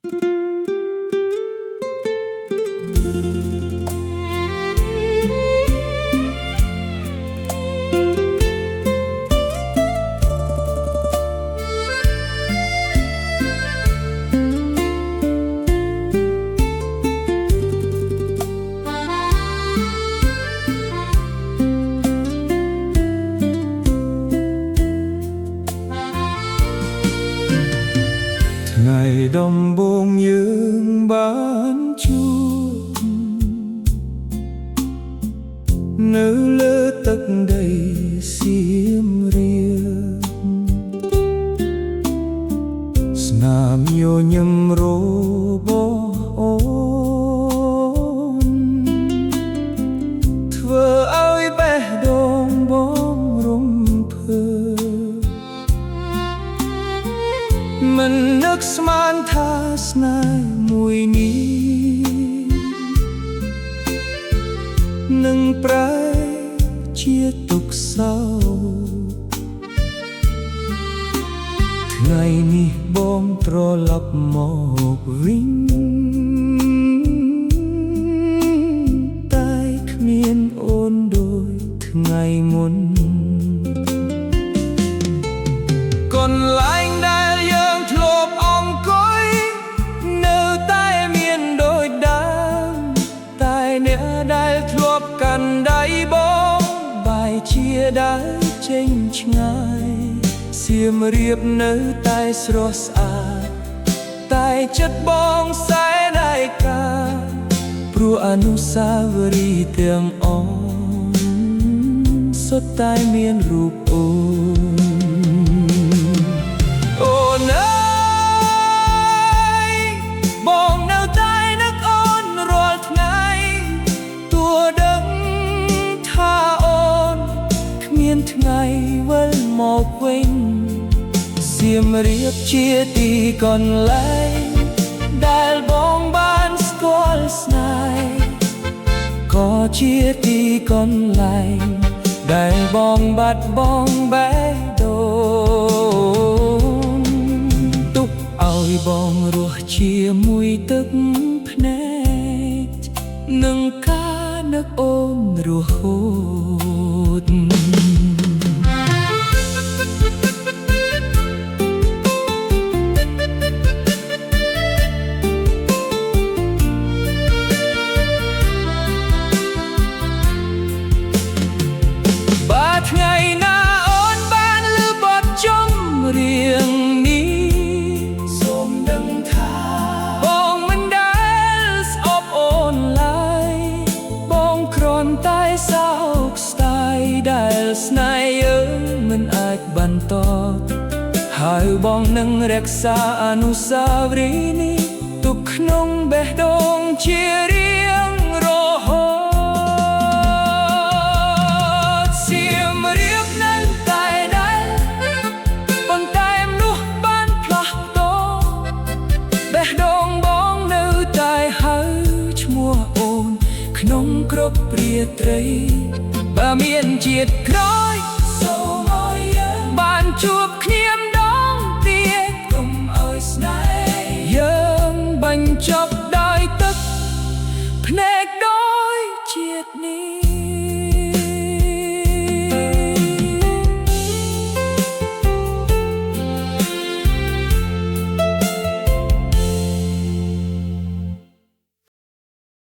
ថ្ងៃដំបូងយើងបានជួបនៅលើទឹកដីសៀមរាបស្នាមញញឹមរបស់អូនធ្វើឲ្យបេះដូងបងរំភើបមិននឹកស្មានថាស្នេហ៍មួយនេះនឹងប្រែជាទុក្ខសោកថ្ងៃនេះបងត្រឡប់មកវិញតែគ្មានអូនដូចថ្ងៃមុនកន្លែងដែលយើងធ្លាប់អង្គុយនៅតែមានដូចដើមតែអ្នកដែលធ្លាប់កាន់ដៃបងបែរជាដើរចេញឆ្ងាយសៀមរាបនៅតែស្រស់ស្អាតតែចិត្តបងសែនឯកាព្រោះអនុស្សាវរីយ៍ទាំងអស់សុទ្ធតែមានរូបអូនអូនអើយបងនៅតែនឹកអូនរាល់ថ្ងៃទោះដឹងថាអូនគ្មានថ្ងៃវិលមកវិញសៀមរាបជាទីកន្លែងដែលបងបានស្គាល់ស្នេហ៍ក៏ជាទីកន្លែងដែលបងបាត់បង់បេះដូងទុកឲ្យបងរស់ជាមួយទឹកភ្នែកនឹងការនឹកអូនរហូតថ្ងៃណាអូនបានឮបទចម្រៀងនេះសូមដឹងថាបងមិនដែលស្អប់អូនឡើយបងគ្រាន់តែសោកស្ដាយដែលស្នេហ៍យើងមិនអាចបន្តហើយបងនឹងរក្សាអនុស្សាវរីយ៍នេះទុកក្នុងបេះដូងជារៀងរហូតក្នុងគ្រប់ព្រាត្រីបើមានជាតិក្រោយសូមឲ្យយើងបានជួប